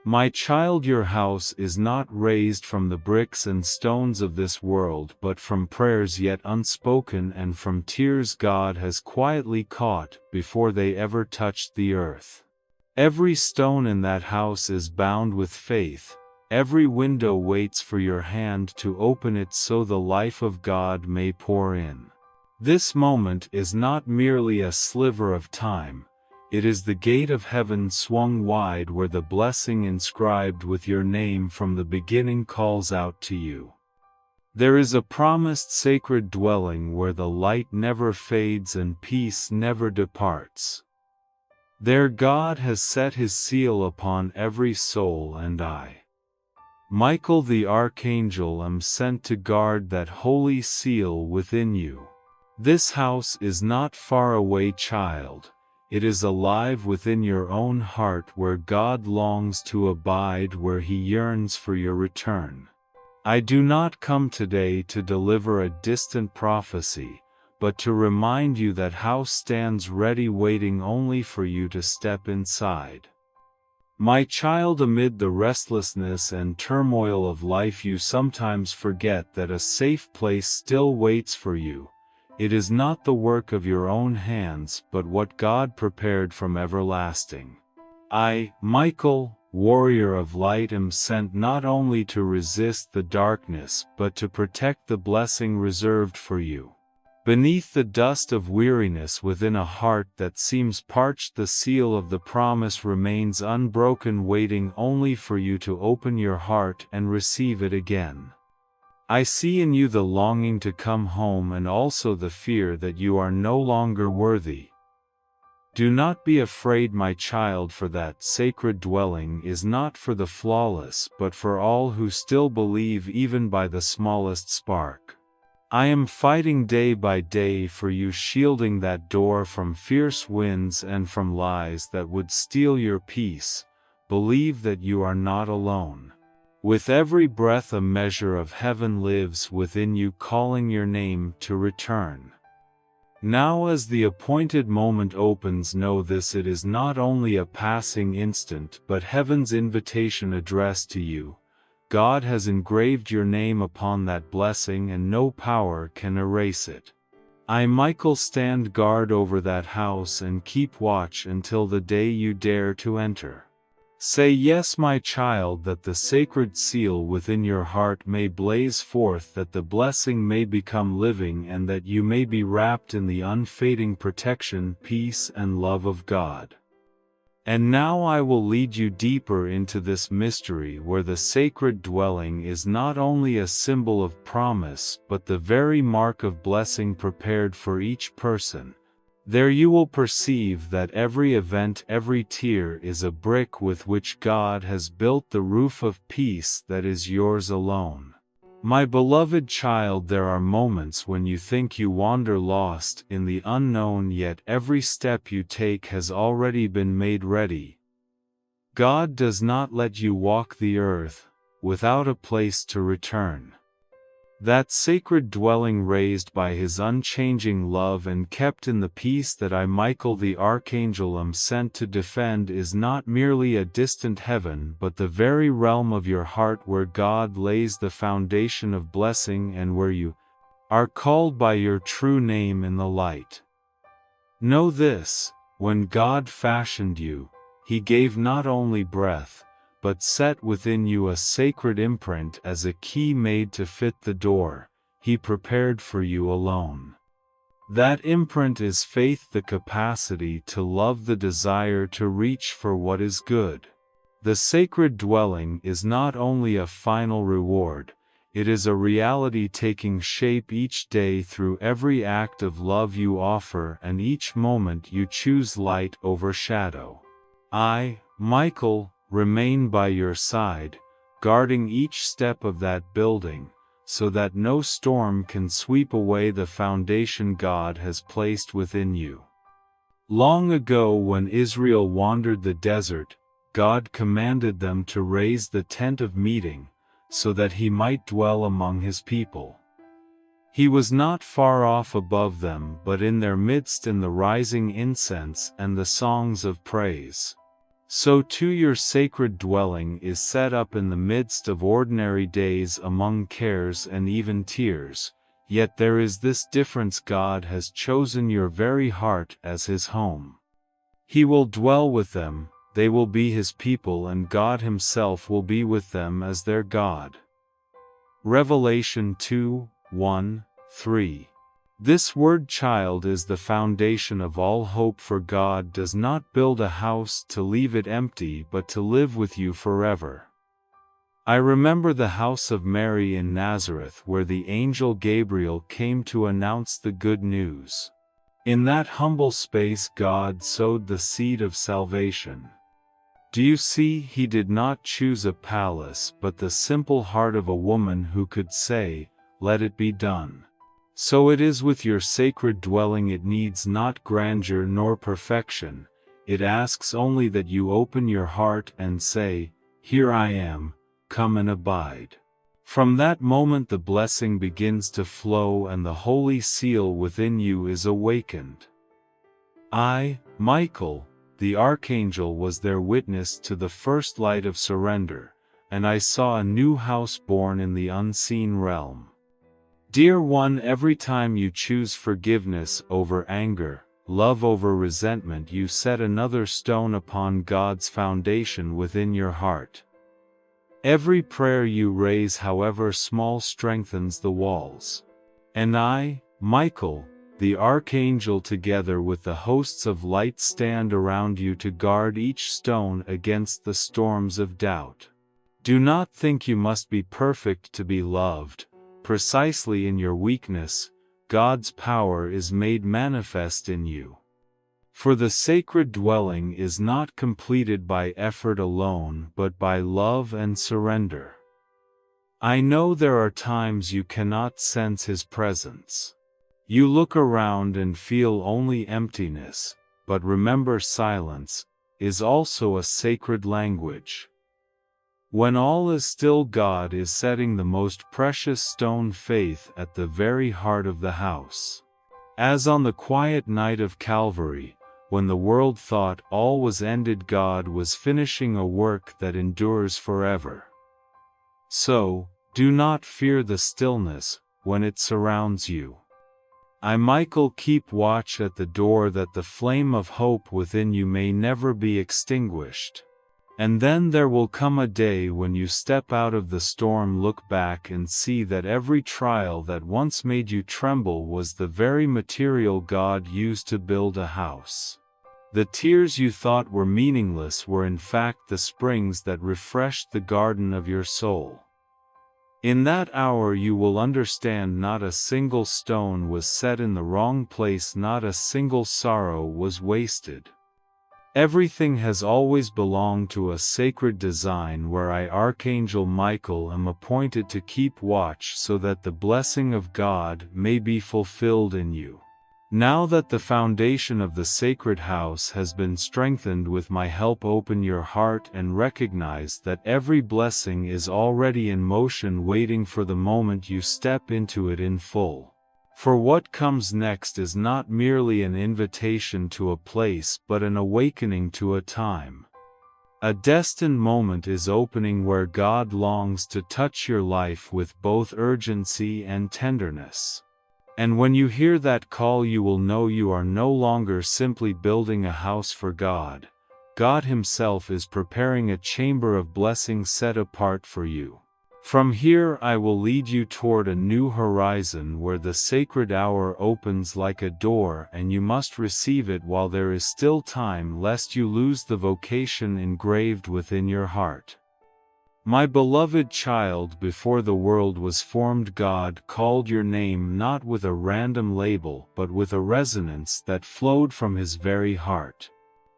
My child, your house is not raised from the bricks and stones of this world, but from prayers yet unspoken and from tears God has quietly caught before they ever touched the earth. Every stone in that house is bound with faith. Every window waits for your hand to open it so the life of God may pour in. This moment is not merely a sliver of time. It is the gate of heaven swung wide where the blessing inscribed with your name from the beginning calls out to you. There is a promised sacred dwelling where the light never fades and peace never departs. There God has set his seal upon every soul, and I, Michael the Archangel, am sent to guard that holy seal within you. This house is not far away, child. It is alive within your own heart, where God longs to abide, where he yearns for your return. I do not come today to deliver a distant prophecy, but to remind you that house stands ready, waiting only for you to step inside. My child, amid the restlessness and turmoil of life, you sometimes forget that a safe place still waits for you. It is not the work of your own hands, but what God prepared from everlasting. I, Michael, warrior of light, am sent not only to resist the darkness, but to protect the blessing reserved for you. Beneath the dust of weariness within a heart that seems parched, the seal of the promise remains unbroken, waiting only for you to open your heart and receive it again. I see in you the longing to come home, and also the fear that you are no longer worthy. Do not be afraid, my child, for that sacred dwelling is not for the flawless, but for all who still believe, even by the smallest spark. I am fighting day by day for you, shielding that door from fierce winds and from lies that would steal your peace. Believe that you are not alone. With every breath a measure of heaven lives within you, calling your name to return. Now, as the appointed moment opens, know this: it is not only a passing instant, but heaven's invitation addressed to you. God has engraved your name upon that blessing, and no power can erase it. I, Michael, stand guard over that house and keep watch until the day you dare to enter. Say yes, my child, that the sacred seal within your heart may blaze forth, that the blessing may become living, and that you may be wrapped in the unfading protection, peace, and love of God. And now I will lead you deeper into this mystery, where the sacred dwelling is not only a symbol of promise, but the very mark of blessing prepared for each person. There you will perceive that every event, every tear is a brick with which God has built the roof of peace that is yours alone. My beloved child, there are moments when you think you wander lost in the unknown, yet every step you take has already been made ready. God does not let you walk the earth without a place to return. That sacred dwelling raised by his unchanging love and kept in the peace that I, Michael the Archangel, am sent to defend, is not merely a distant heaven, but the very realm of your heart, where God lays the foundation of blessing and where you are called by your true name in the light. Know this: when God fashioned you, he gave not only breath, but set within you a sacred imprint as a key made to fit the door he prepared for you alone. That imprint is faith, the capacity to love, the desire to reach for what is good. The sacred dwelling is not only a final reward, it is a reality taking shape each day through every act of love you offer and each moment you choose light over shadow. I, Michael, remain by your side, guarding each step of that building, so that no storm can sweep away the foundation God has placed within you. Long ago, when Israel wandered the desert, God commanded them to raise the tent of meeting, so that he might dwell among his people. He was not far off above them, but in their midst, in the rising incense and the songs of praise. So too your sacred dwelling is set up in the midst of ordinary days among cares and even tears, yet there is this difference: God has chosen your very heart as His home. He will dwell with them, they will be His people, and God Himself will be with them as their God. Revelation 2:1-3. This word child is the foundation of all hope, for God does not build a house to leave it empty but to live with you forever. I remember the house of Mary in Nazareth, where the angel Gabriel came to announce the good news. In that humble space God sowed the seed of salvation. Do you see, He did not choose a palace but the simple heart of a woman who could say, "Let it be done." So it is with your sacred dwelling. It needs not grandeur nor perfection, it asks only that you open your heart and say, "Here I am, come and abide." From that moment the blessing begins to flow and the holy seal within you is awakened. I, Michael, the Archangel, was their witness to the first light of surrender, and I saw a new house born in the unseen realm. Dear one, every time you choose forgiveness over anger, love over resentment, you set another stone upon God's foundation within your heart. Every prayer you raise, however small, strengthens the walls. And I, Michael, the Archangel, together with the hosts of light, stand around you to guard each stone against the storms of doubt. Do not think you must be perfect to be loved. Precisely in your weakness, God's power is made manifest in you. For the sacred dwelling is not completed by effort alone but by love and surrender. I know there are times you cannot sense His presence. You look around and feel only emptiness, but remember, silence is also a sacred language. When all is still, God is setting the most precious stone, faith, at the very heart of the house. As on the quiet night of Calvary, when the world thought all was ended, God was finishing a work that endures forever. So, do not fear the stillness when it surrounds you. I, Michael, keep watch at the door that the flame of hope within you may never be extinguished. And then there will come a day when you step out of the storm, look back and see that every trial that once made you tremble was the very material God used to build a house. The tears you thought were meaningless were in fact the springs that refreshed the garden of your soul. In that hour you will understand not a single stone was set in the wrong place, not a single sorrow was wasted. Everything has always belonged to a sacred design where I, Archangel Michael, am appointed to keep watch so that the blessing of God may be fulfilled in you. Now that the foundation of the sacred house has been strengthened with my help, open your heart and recognize that every blessing is already in motion, waiting for the moment you step into it in full. For what comes next is not merely an invitation to a place but an awakening to a time. A destined moment is opening where God longs to touch your life with both urgency and tenderness. And when you hear that call, you will know you are no longer simply building a house for God. God Himself is preparing a chamber of blessing set apart for you. From here I will lead you toward a new horizon where the sacred hour opens like a door, and you must receive it while there is still time, lest you lose the vocation engraved within your heart. My beloved child, before the world was formed, God called your name not with a random label but with a resonance that flowed from His very heart.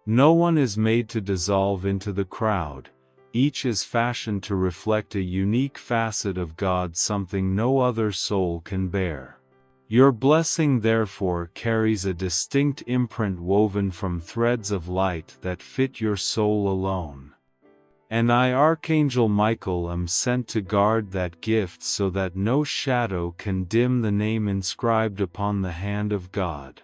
No one is made to dissolve into the crowd. Each is fashioned to reflect a unique facet of God, something no other soul can bear. Your blessing therefore carries a distinct imprint woven from threads of light that fit your soul alone. And I, Archangel Michael, am sent to guard that gift so that no shadow can dim the name inscribed upon the hand of God.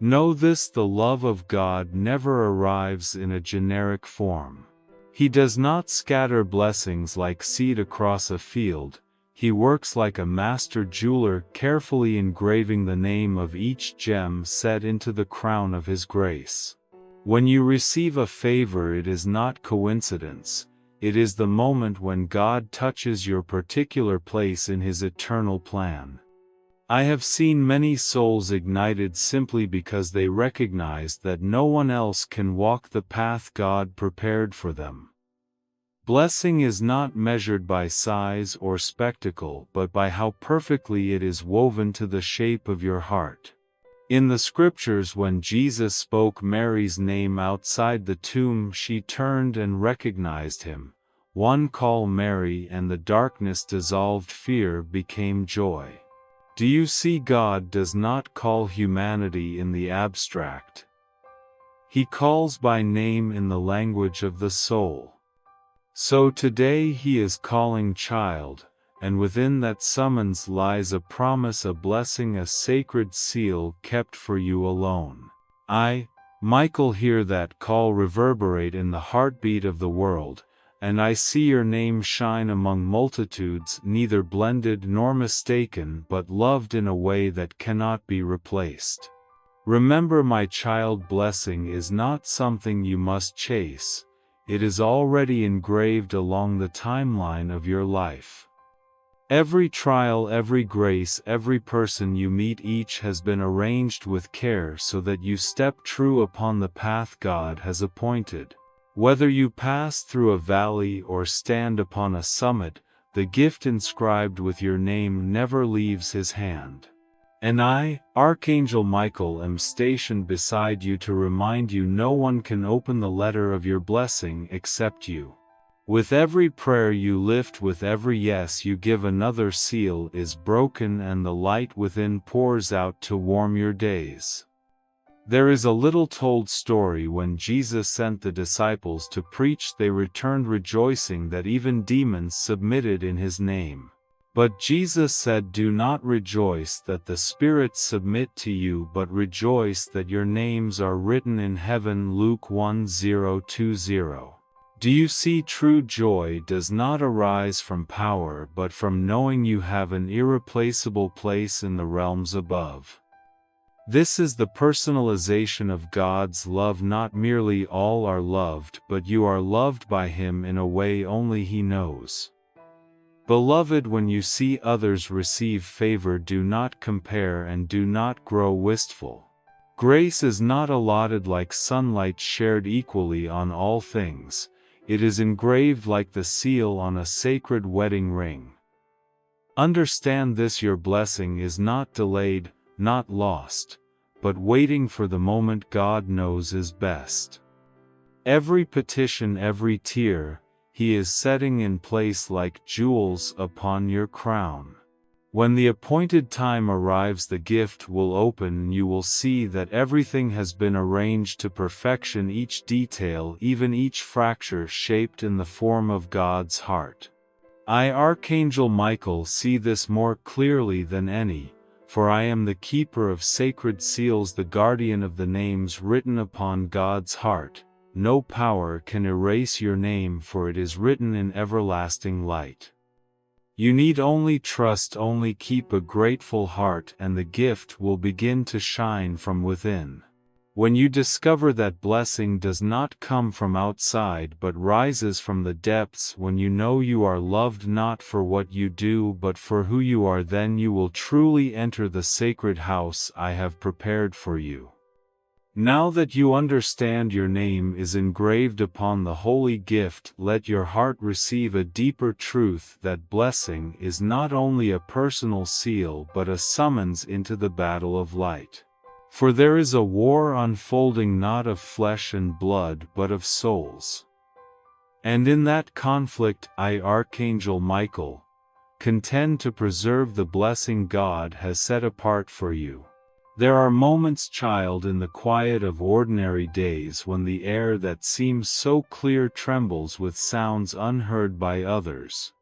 Know this: the love of God never arrives in a generic form. He does not scatter blessings like seed across a field. He works like a master jeweler, carefully engraving the name of each gem set into the crown of His grace. When you receive a favor, it is not coincidence. It is the moment when God touches your particular place in His eternal plan. I have seen many souls ignited simply because they recognized that no one else can walk the path God prepared for them. Blessing is not measured by size or spectacle, but by how perfectly it is woven to the shape of your heart. In the scriptures, when Jesus spoke Mary's name outside the tomb, she turned and recognized Him. One call Mary, and the darkness dissolved, fear became joy. Do you see? God does not call humanity in the abstract. He calls by name in the language of the soul. So today He is calling child, and within that summons lies a promise, a blessing, a sacred seal kept for you alone. I, Michael, hear that call reverberate in the heartbeat of the world, and I see your name shine among multitudes, neither blended nor mistaken, but loved in a way that cannot be replaced. Remember, my child, blessing is not something you must chase. It is already engraved along the timeline of your life. Every trial, every grace, every person you meet, each has been arranged with care so that you step true upon the path God has appointed. Whether you pass through a valley or stand upon a summit, the gift inscribed with your name never leaves His hand. And I, Archangel Michael, am stationed beside you to remind you no one can open the letter of your blessing except you. With every prayer you lift, with every yes you give, another seal is broken and the light within pours out to warm your days. There is a little told story. When Jesus sent the disciples to preach, they returned rejoicing that even demons submitted in His name. But Jesus said, "Do not rejoice that the spirits submit to you, but rejoice that your names are written in heaven." Luke 1:0-20. Do you see? True joy does not arise from power, but from knowing you have an irreplaceable place in the realms above. This is the personalization of God's love. Not merely all are loved, but you are loved by Him in a way only He knows. Beloved, when you see others receive favor, do not compare and do not grow wistful. Grace is not allotted like sunlight, shared equally on all things. It is engraved like the seal on a sacred wedding ring. Understand this: your blessing is not delayed, not lost, but waiting for the moment God knows is best. Every petition, every tear, He is setting in place like jewels upon your crown. When the appointed time arrives, the gift will open and you will see that everything has been arranged to perfection, each detail, even each fracture, shaped in the form of God's heart. I, Archangel Michael, see this more clearly than any, for I am the keeper of sacred seals, the guardian of the names written upon God's heart. No power can erase your name, for it is written in everlasting light. You need only trust, only keep a grateful heart, and the gift will begin to shine from within. When you discover that blessing does not come from outside but rises from the depths, when you know you are loved not for what you do but for who you are, then you will truly enter the sacred house I have prepared for you. Now that you understand your name is engraved upon the holy gift, let your heart receive a deeper truth: that blessing is not only a personal seal but a summons into the battle of light. For there is a war unfolding, not of flesh and blood but of souls. And in that conflict, I, Archangel Michael, contend to preserve the blessing God has set apart for you. There are moments, child, in the quiet of ordinary days when the air that seems so clear trembles with sounds unheard by others.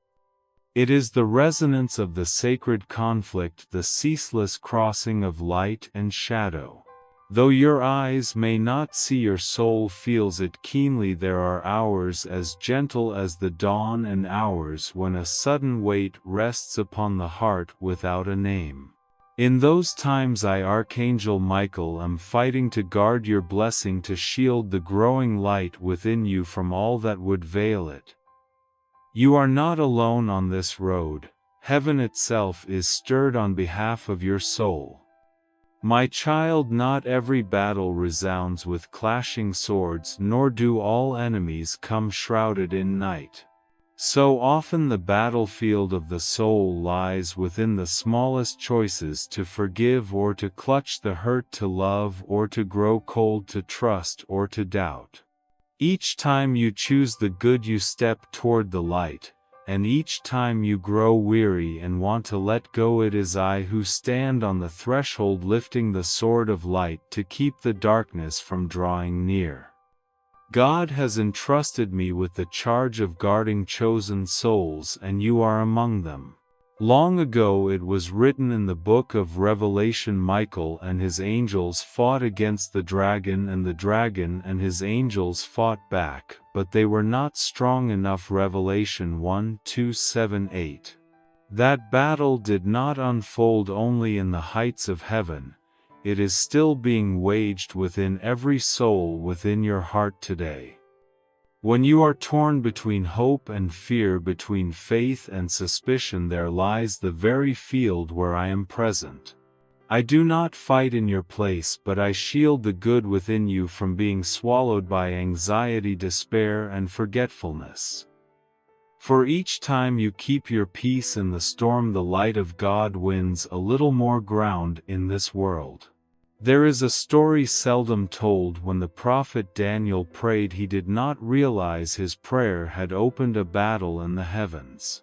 It is the resonance of the sacred conflict, the ceaseless crossing of light and shadow. Though your eyes may not see, your soul feels it keenly. There are hours as gentle as the dawn, and hours when a sudden weight rests upon the heart without a name. In those times I, Archangel Michael, am fighting to guard your blessing, to shield the growing light within you from all that would veil it. You are not alone on this road. Heaven itself is stirred on behalf of your soul. My child, not every battle resounds with clashing swords, nor do all enemies come shrouded in night. So often the battlefield of the soul lies within the smallest choices: to forgive or to clutch the hurt, to love or to grow cold, to trust or to doubt. Each time you choose the good, you step toward the light, and each time you grow weary and want to let go, it is I who stand on the threshold, lifting the sword of light to keep the darkness from drawing near. God has entrusted me with the charge of guarding chosen souls, and you are among them. Long ago it was written in the book of Revelation, Michael and his angels fought against the dragon and his angels fought back, but they were not strong enough. Revelation 1:2-7-8. That battle did not unfold only in the heights of heaven. It is still being waged within every soul within your heart today. When you are torn between hope and fear, between faith and suspicion, there lies the very field where I am present. I do not fight in your place, but I shield the good within you from being swallowed by anxiety, despair, and forgetfulness. For each time you keep your peace in the storm, the light of God wins a little more ground in this world. There is a story seldom told. When the prophet Daniel prayed, he did not realize his prayer had opened a battle in the heavens.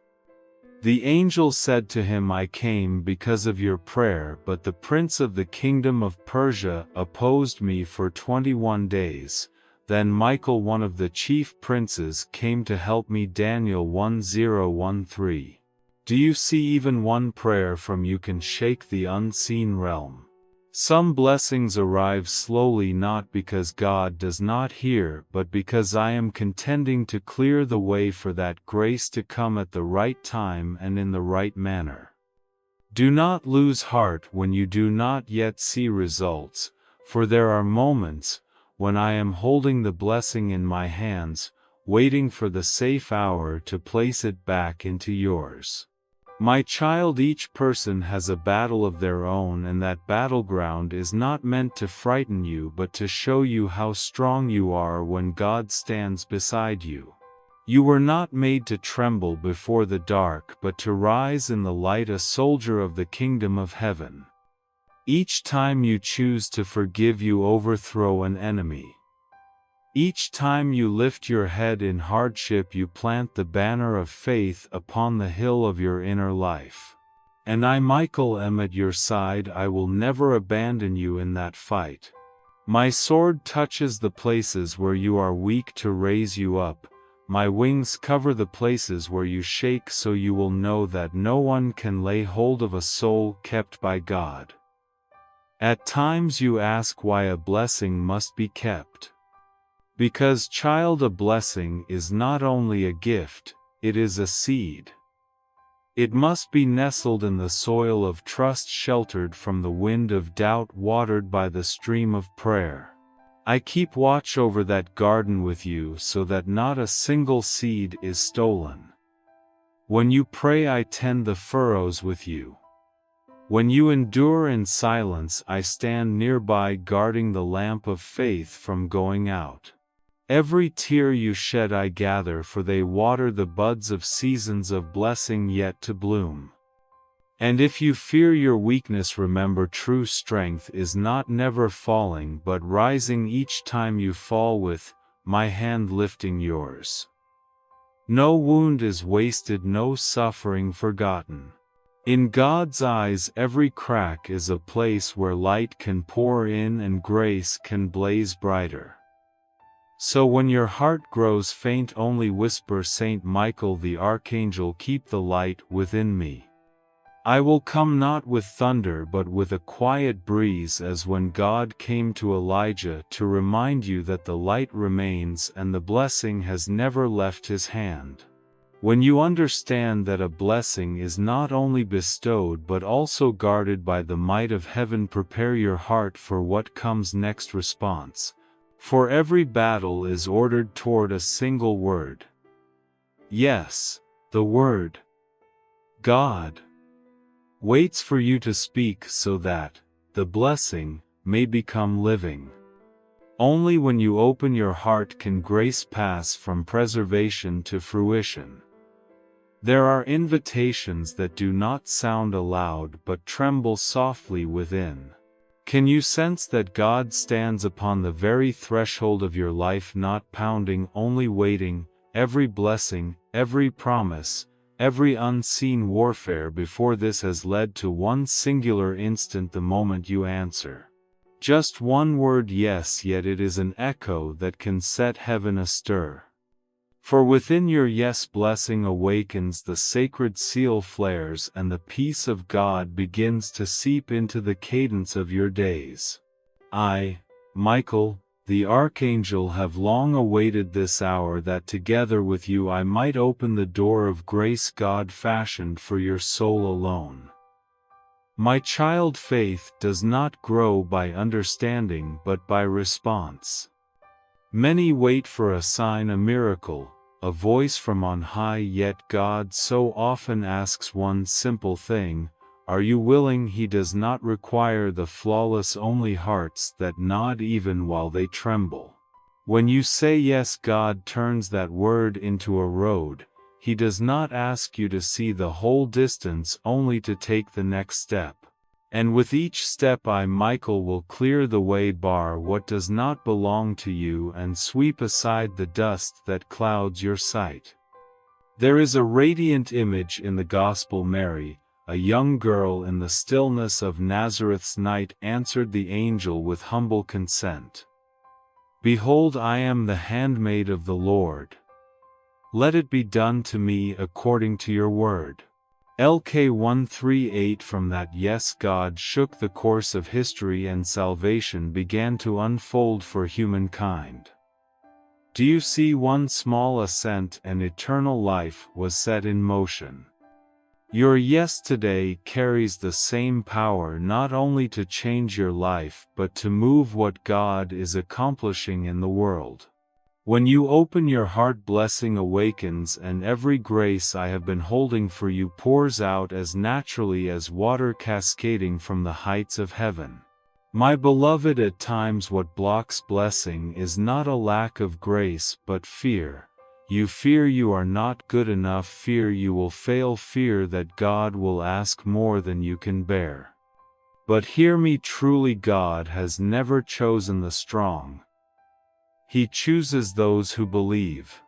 The angel said to him, I came because of your prayer, but the prince of the kingdom of Persia opposed me for 21 days. Then Michael, one of the chief princes, came to help me. Daniel 1:0-13. Do you see, even one prayer from you can shake the unseen realm. Some blessings arrive slowly, not because God does not hear, but because I am contending to clear the way for that grace to come at the right time and in the right manner. Do not lose heart when you do not yet see results, for there are moments when I am holding the blessing in my hands, waiting for the safe hour to place it back into yours. My child, each person has a battle of their own, and that battleground is not meant to frighten you but to show you how strong you are when God stands beside you. You were not made to tremble before the dark, but to rise in the light, a soldier of the kingdom of heaven. Each time you choose to forgive, you overthrow an enemy. Each time you lift your head in hardship, you plant the banner of faith upon the hill of your inner life. And I, Michael, am at your side. I will never abandon you in that fight. My sword touches the places where you are weak to raise you up. My wings cover the places where you shake, so you will know that no one can lay hold of a soul kept by God. At times you ask why a blessing must be kept. Because, child, a blessing is not only a gift, it is a seed. It must be nestled in the soil of trust, sheltered from the wind of doubt, watered by the stream of prayer. I keep watch over that garden with you so that not a single seed is stolen. When you pray, I tend the furrows with you. When you endure in silence, I stand nearby, guarding the lamp of faith from going out. Every tear you shed I gather, for they water the buds of seasons of blessing yet to bloom. And if you fear your weakness, remember true strength is not never falling but rising each time you fall, with my hand lifting yours. No wound is wasted, no suffering forgotten. In God's eyes every crack is a place where light can pour in and grace can blaze brighter. So when your heart grows faint, only whisper, Saint Michael the Archangel, keep the light within me. I will come not with thunder but with a quiet breeze, as when God came to Elijah to remind you that the light remains and the blessing has never left his hand. When you understand that a blessing is not only bestowed but also guarded by the might of heaven, prepare your heart for what comes next. Response. For every battle is ordered toward a single word. Yes, the word God waits for you to speak so that the blessing may become living. Only when you open your heart can grace pass from preservation to fruition. There are invitations that do not sound aloud but tremble softly within. Can you sense that God stands upon the very threshold of your life, not pounding, only waiting? Every blessing, every promise, every unseen warfare before this has led to one singular instant, the moment you answer. Just one word, yes, yet it is an echo that can set heaven astir. For within your yes blessing awakens, the sacred seal flares, and the peace of God begins to seep into the cadence of your days. I, Michael, the Archangel, have long awaited this hour, that together with you I might open the door of grace God fashioned for your soul alone. My child, faith does not grow by understanding but by response. Many wait for a sign, a miracle, a voice from on high, yet God so often asks one simple thing: are you willing? He does not require the flawless, only hearts that nod even while they tremble. When you say yes, God turns that word into a road. He does not ask you to see the whole distance, only to take the next step. And with each step I, Michael, will clear the way, bar what does not belong to you, and sweep aside the dust that clouds your sight. There is a radiant image in the Gospel. Mary, a young girl in the stillness of Nazareth's night, answered the angel with humble consent. Behold, I am the handmaid of the Lord. Let it be done to me according to your word. LK 138. From that yes, God shook the course of history, and salvation began to unfold for humankind. Do you see? One small assent and eternal life was set in motion. Your yes today carries the same power, not only to change your life but to move what God is accomplishing in the world. When you open your heart, blessing awakens, and every grace I have been holding for you pours out as naturally as water cascading from the heights of heaven. My beloved, at times what blocks blessing is not a lack of grace but fear. You fear you are not good enough, fear you will fail, fear that God will ask more than you can bear. But hear me truly, God has never chosen the strong. He chooses those who believe.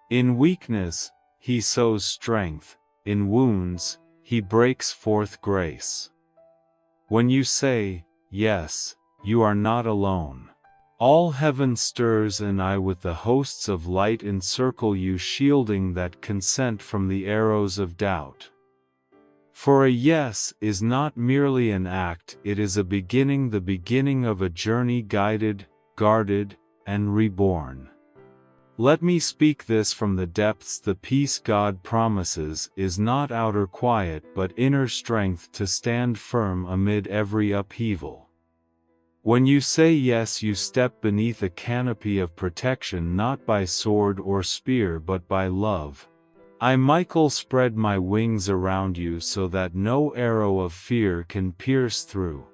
In weakness, He sows strength. In wounds, He breaks forth grace. When you say, yes, you are not alone. All heaven stirs, and I with the hosts of light encircle you, shielding that consent from the arrows of doubt. For a yes is not merely an act, it is a beginning, the beginning of a journey, guided, guarded, and reborn. Let me speak this from the depths: the peace God promises is not outer quiet but inner strength to stand firm amid every upheaval. When you say yes, you step beneath a canopy of protection, not by sword or spear but by love. I, Michael, spread my wings around you so that no arrow of fear can pierce through.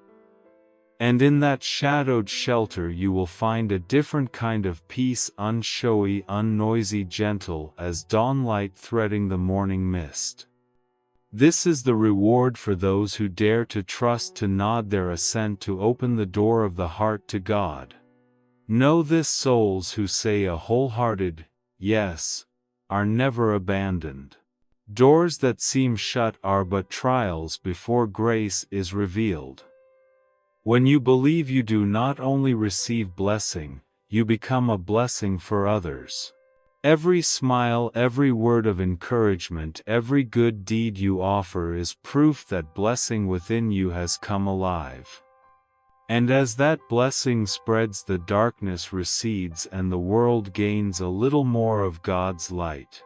And in that shadowed shelter you will find a different kind of peace, unshowy, unnoisy, gentle as dawnlight threading the morning mist. This is the reward for those who dare to trust, to nod their assent, to open the door of the heart to God. Know this: souls who say a wholehearted yes are never abandoned. Doors that seem shut are but trials before grace is revealed. When you believe, you do not only receive blessing, you become a blessing for others. Every smile, every word of encouragement, every good deed you offer is proof that blessing within you has come alive. And as that blessing spreads, the darkness recedes and the world gains a little more of God's light.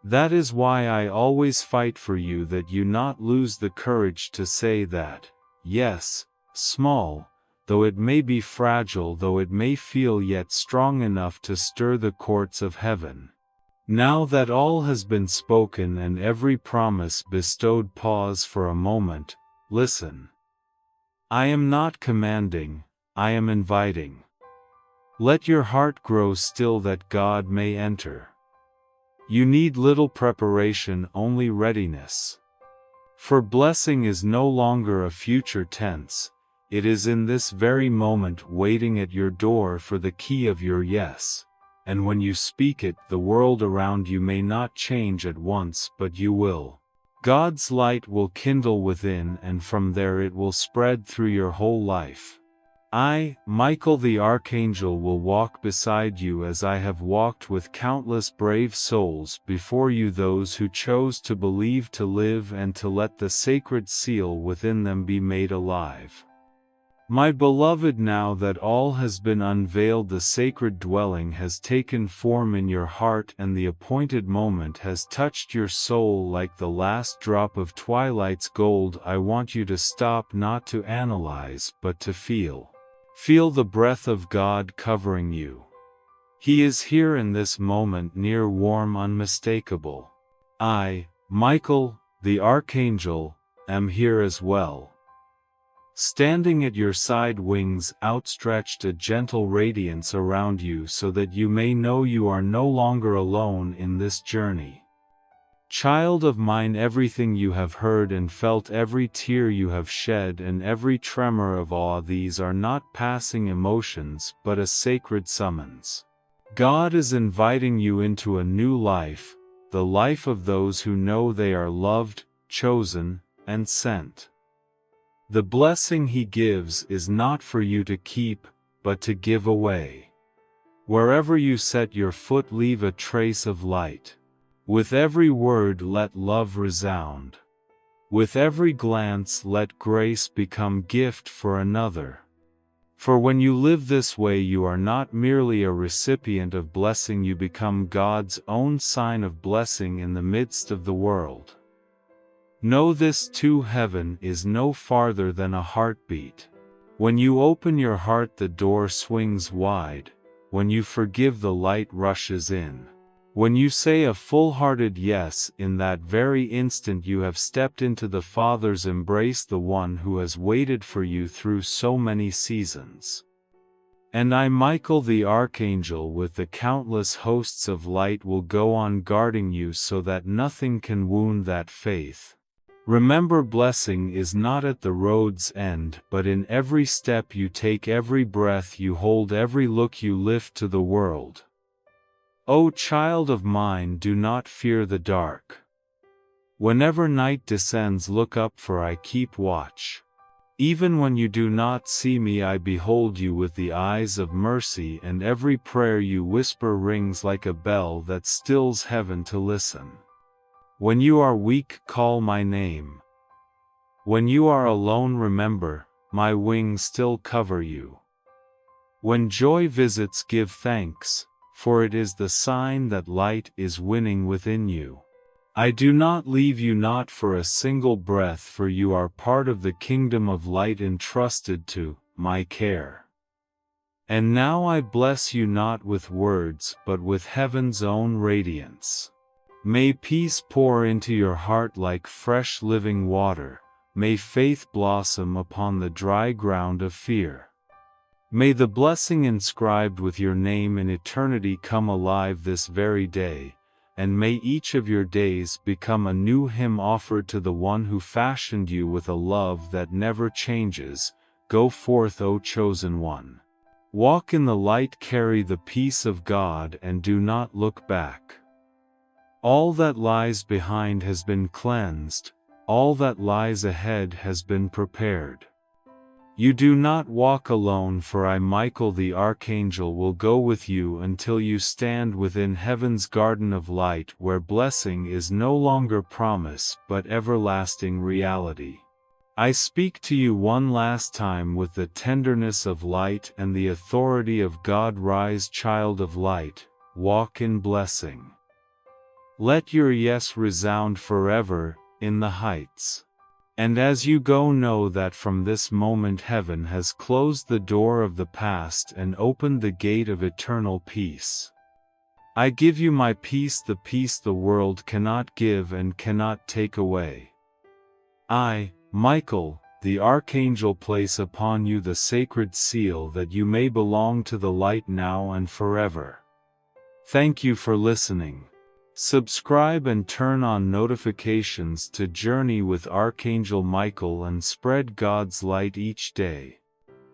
That is why I always fight for you, that you not lose the courage to say that, yes, small, though it may be fragile, though it may feel yet strong enough to stir the courts of heaven. Now that all has been spoken and every promise bestowed, pause for a moment, listen. I am not commanding, I am inviting. Let your heart grow still that God may enter. You need little preparation, only readiness. For blessing is no longer a future tense, it is in this very moment waiting at your door for the key of your yes. And when you speak it, the world around you may not change at once, but you will. God's light will kindle within, and from there it will spread through your whole life. I, Michael the Archangel, will walk beside you as I have walked with countless brave souls before you, those who chose to believe, to live, and to let the sacred seal within them be made alive. My beloved, now that all has been unveiled, the sacred dwelling has taken form in your heart, and the appointed moment has touched your soul like the last drop of twilight's gold. I want you to stop, not to analyze, but to feel. Feel the breath of God covering you. He is here in this moment, near, warm, unmistakable. I, Michael, the Archangel, am here as well. Standing at your side, wings outstretched, a gentle radiance around you, so that you may know you are no longer alone in this journey. Child of mine, everything you have heard and felt, every tear you have shed, and every tremor of awe, these are not passing emotions, but a sacred summons. God is inviting you into a new life, the life of those who know they are loved, chosen, and sent. The blessing He gives is not for you to keep, but to give away. Wherever you set your foot, leave a trace of light. With every word, let love resound. With every glance, let grace become gift for another. For when you live this way, you are not merely a recipient of blessing, you become God's own sign of blessing in the midst of the world. Know this too, heaven is no farther than a heartbeat. When you open your heart, the door swings wide. When you forgive, the light rushes in. When you say a full-hearted yes, in that very instant you have stepped into the Father's embrace, the one who has waited for you through so many seasons. And I, Michael the Archangel, with the countless hosts of light, will go on guarding you so that nothing can wound that faith. Remember, blessing is not at the road's end, but in every step you take, every breath you hold, every look you lift to the world. O child of mine, do not fear the dark. Whenever night descends, look up, for I keep watch. Even when you do not see me, I behold you with the eyes of mercy, and every prayer you whisper rings like a bell that stills heaven to listen. When you are weak, call my name. When you are alone, remember, my wings still cover you. When joy visits, give thanks, for it is the sign that light is winning within you. I do not leave you, not for a single breath, for you are part of the kingdom of light entrusted to my care. And now I bless you not with words, but with heaven's own radiance. May peace pour into your heart like fresh living water. May faith blossom upon the dry ground of fear. May the blessing inscribed with your name in eternity come alive this very day, and may each of your days become a new hymn offered to the one who fashioned you with a love that never changes. Go forth, O chosen one. Walk in the light, carry the peace of God, and do not look back. All that lies behind has been cleansed, all that lies ahead has been prepared. You do not walk alone, for I, Michael the Archangel, will go with you until you stand within heaven's garden of light, where blessing is no longer promise but everlasting reality. I speak to you one last time with the tenderness of light and the authority of God. Rise, child of light, walk in blessing. Let your yes resound forever in the heights. And as you go, know that from this moment heaven has closed the door of the past and opened the gate of eternal peace. I give you my peace the world cannot give and cannot take away. I, Michael, the Archangel, place upon you the sacred seal that you may belong to the light now and forever. Thank you for listening. Subscribe and turn on notifications to journey with Archangel Michael and spread God's light each day.